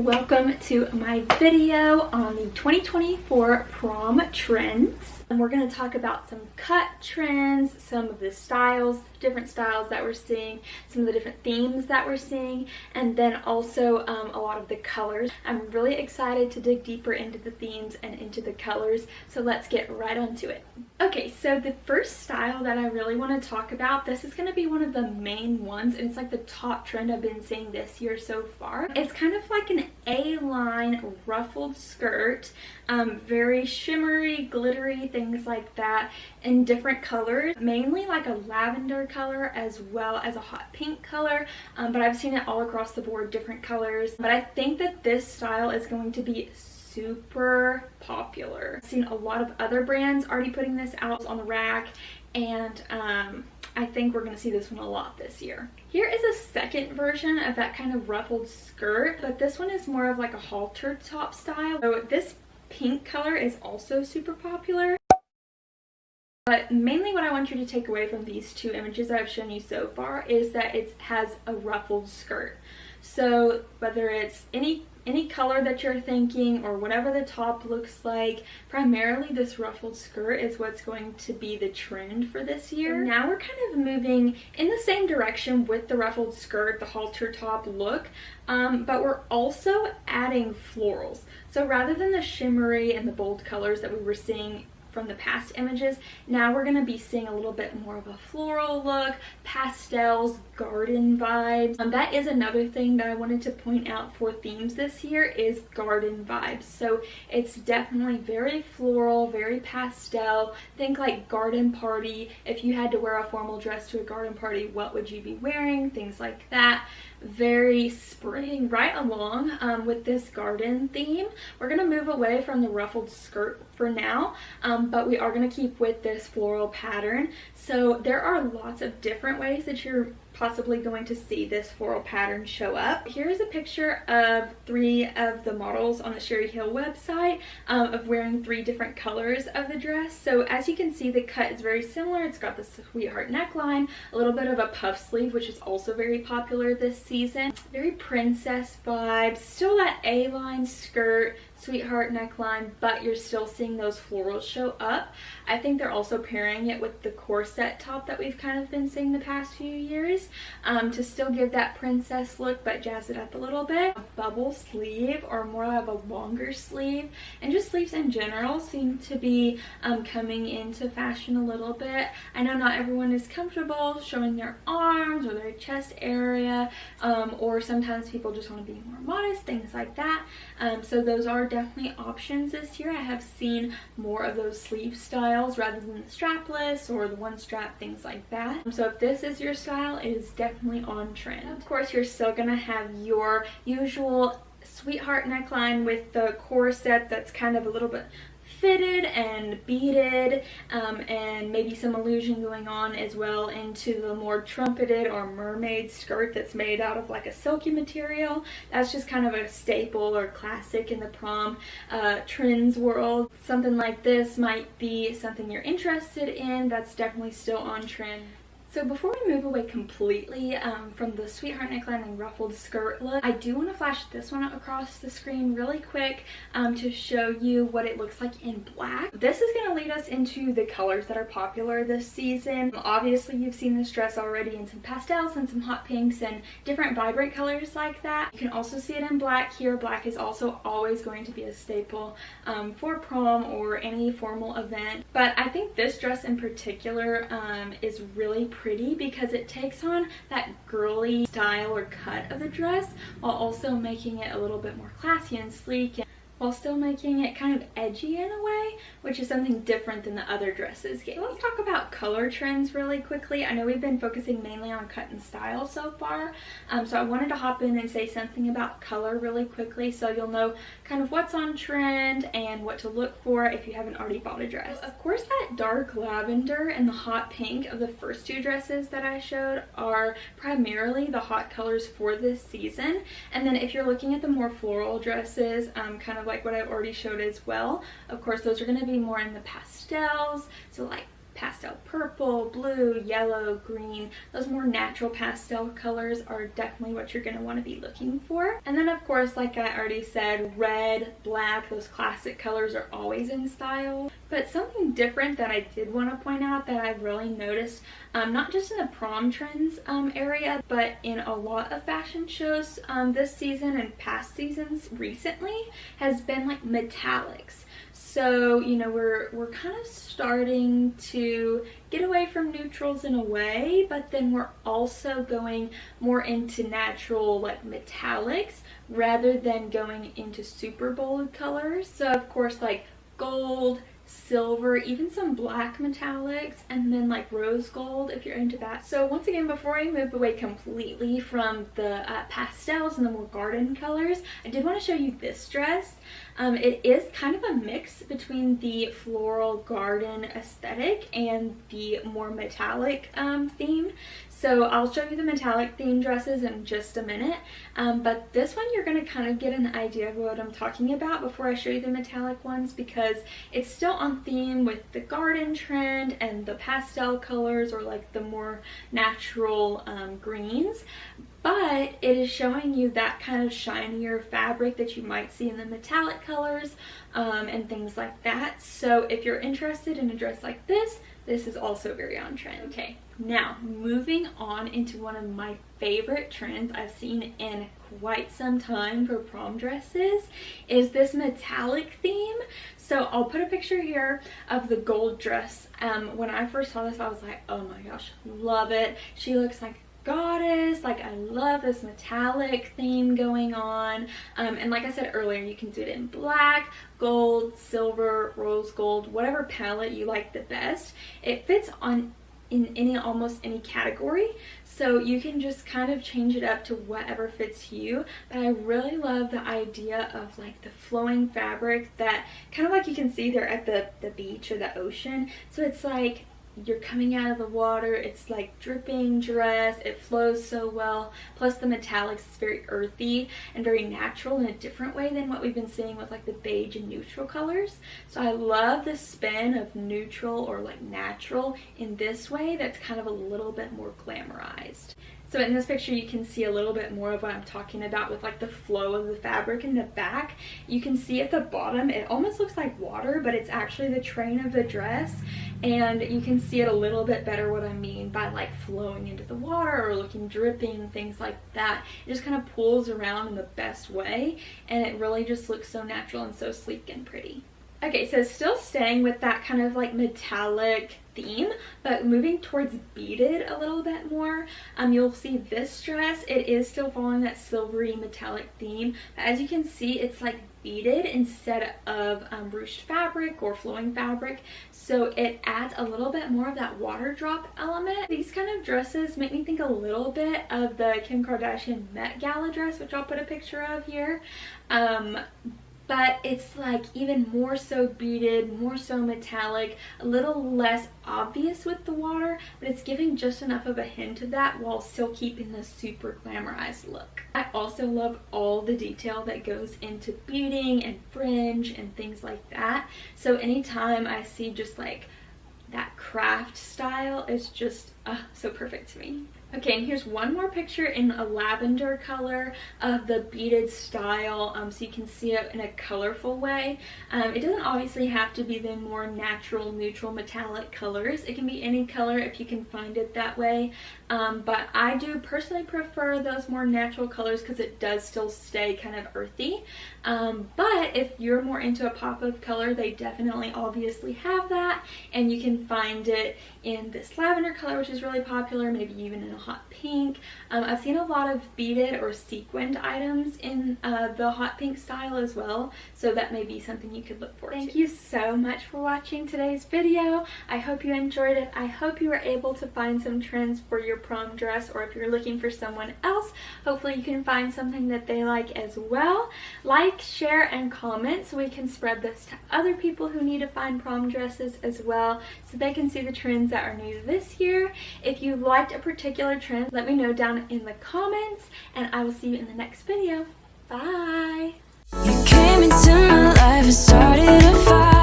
welcome to my video on the 2024 prom trends. And we're going to talk about some cut trends, some of the styles, different styles that we're seeing, some of the different themes that we're seeing, and then also a lot of the colors. I'm really excited to dig deeper into the themes and into the colors, so let's get right onto it. Okay, so the first style that I really want to talk about, this is going to be one of the main ones, and it's like the top trend I've been seeing this year so far. It's kind of like an A-line ruffled skirt, very shimmery, glittery, things like that, in different colors, mainly like a lavender color as well as a hot pink color, but I've seen it all across the board, different colors. But I think that this style is going to be super popular. I've seen a lot of other brands already putting this out on the rack, and I think we're going to see this one a lot this year. Here is a second version of that kind of ruffled skirt, but this one is more of like a halter top style. So this pink color is also super popular. But mainly what I want you to take away from these two images that I've shown you so far is that it has a ruffled skirt. So whether it's any color that you're thinking or whatever the top looks like, primarily this ruffled skirt is what's going to be the trend for this year. And now we're kind of moving in the same direction with the ruffled skirt, the halter top look, but we're also adding florals. So rather than the shimmery and the bold colors that we were seeing from the past images, now we're going to be seeing a little bit more of a floral look, pastels, garden vibes. That is another thing that I wanted to point out for themes this year is garden vibes. So it's definitely very floral, very pastel. Think like garden party. If you had to wear a formal dress to a garden party, what would you be wearing? Things like that. Very spring. Right along with this garden theme, we're going to move away from the ruffled skirt for now, but we are going to keep with this floral pattern. So there are lots of different ways that you're possibly going to see this floral pattern show up. Here's a picture of 3 of the models on the Sherry Hill website of wearing 3 different colors of the dress. So as you can see, the cut is very similar. It's got the sweetheart neckline, a little bit of a puff sleeve, which is also very popular this season. Very princess vibes, still that A-line skirt, sweetheart neckline, but you're still seeing those florals show up. I think they're also pairing it with the corset top that we've kind of been seeing the past few years to still give that princess look but jazz it up a little bit. A bubble sleeve or more of a longer sleeve, and just sleeves in general seem to be coming into fashion a little bit. I know not everyone is comfortable showing their arms or their chest area, or sometimes people just want to be more modest, things like that. So those are definitely options this year. I have seen more of those sleeve styles rather than the strapless or the one strap, things like that. So if this is your style, it is definitely on trend. Of course, you're still gonna have your usual sweetheart neckline with the corset that's kind of a little bit fitted and beaded, and maybe some illusion going on as well into the more trumpeted or mermaid skirt that's made out of like a silky material. That's just kind of a staple or classic in the prom trends world. Something like this might be something you're interested in. That's definitely still on trend. So before we move away completely from the sweetheart neckline and ruffled skirt look, I do want to flash this one across the screen really quick to show you what it looks like in black. This is going to lead us into the colors that are popular this season. Obviously, you've seen this dress already in some pastels and some hot pinks and different vibrant colors like that. You can also see it in black here. Black is also always going to be a staple for prom or any formal event. But I think this dress in particular is really pretty because it takes on that girly style or cut of the dress while also making it a little bit more classy and sleek, and while still making it kind of edgy in a way, which is something different than the other dresses gave. So let's talk about color trends really quickly. I know we've been focusing mainly on cut and style so far, so I wanted to hop in and say something about color really quickly so you'll know kind of what's on trend and what to look for if you haven't already bought a dress. So of course, that dark lavender and the hot pink of the first 2 dresses that I showed are primarily the hot colors for this season. And then if you're looking at the more floral dresses, kind of like what I already showed as well, of course those are going to be more in the pastels, so like pastel purple, blue, yellow, green. Those more natural pastel colors are definitely what you're going to want to be looking for. And then of course, like I already said, red, black, those classic colors are always in style. But something different that I did want to point out that I've really noticed, not just in the prom trends area, but in a lot of fashion shows this season and past seasons recently, has been like metallics. So, you know, we're kind of starting to get away from neutrals in a way, but then we're also going more into natural like metallics rather than going into super bold colors. So of course, like gold, silver, even some black metallics, and then like rose gold if you're into that. So once again, before I move away completely from the pastels and the more garden colors, I did want to show you this dress. It is kind of a mix between the floral garden aesthetic and the more metallic theme. So I'll show you the metallic theme dresses in just a minute, but this one you're going to kind of get an idea of what I'm talking about before I show you the metallic ones, because it's still on theme with the garden trend and the pastel colors, or like the more natural greens. But it is showing you that kind of shinier fabric that you might see in the metallic colors and things like that. So if you're interested in a dress like this is also very on trend. Okay, now moving on into one of my favorite trends I've seen in quite some time for prom dresses is this metallic theme. So I'll put a picture here of the gold dress. When I first saw this, I was like, oh my gosh, love it. She looks like goddess. Like, I love this metallic theme going on, and like I said earlier, you can do it in black, gold, silver, rose gold, whatever palette you like the best. It fits on in almost any category, so you can just kind of change it up to whatever fits you. But I really love the idea of like the flowing fabric that kind of like you can see there at the beach or the ocean. So it's like you're coming out of the water, it's like dripping dress, it flows so well, plus the metallics is very earthy and very natural in a different way than what we've been seeing with like the beige and neutral colors. So I love the spin of neutral or like natural in this way that's kind of a little bit more glamorized. So in this picture you can see a little bit more of what I'm talking about with like the flow of the fabric in the back. You can see at the bottom it almost looks like water, but it's actually the train of the dress, and you can see it a little bit better what I mean by like flowing into the water or looking dripping, things like that. It just kind of pulls around in the best way, and it really just looks so natural and so sleek and pretty. Okay, so still staying with that kind of like metallic theme, but moving towards beaded a little bit more. You'll see this dress, it is still following that silvery metallic theme, but as you can see, it's like beaded instead of ruched fabric or flowing fabric, so it adds a little bit more of that water drop element. These kind of dresses make me think a little bit of the Kim Kardashian Met Gala dress, which I'll put a picture of here. But it's like even more so beaded, more so metallic, a little less obvious with the water, but it's giving just enough of a hint of that while still keeping the super glamorized look. I also love all the detail that goes into beading and fringe and things like that. So anytime I see just like that craft style, it's just so perfect to me. Okay, and here's one more picture in a lavender color of the beaded style, so you can see it in a colorful way. It doesn't obviously have to be the more natural, neutral, metallic colors. It can be any color if you can find it that way, but I do personally prefer those more natural colors because it does still stay kind of earthy. But if you're more into a pop of color, they definitely obviously have that, and you can find it in this lavender color, which is really popular, maybe even in a hot pink. I've seen a lot of beaded or sequined items in the hot pink style as well, so that may be something you could look for. Thank you so much for watching today's video. I hope you enjoyed it. I hope you were able to find some trends for your prom dress, or if you're looking for someone else, hopefully you can find something that they like as well. Like, share, and comment so we can spread this to other people who need to find prom dresses as well, so they can see the trends that are new this year. If you liked a particular trend, let me know down in the comments, and I will see you in the next video. Bye! You came into my life and started a fire.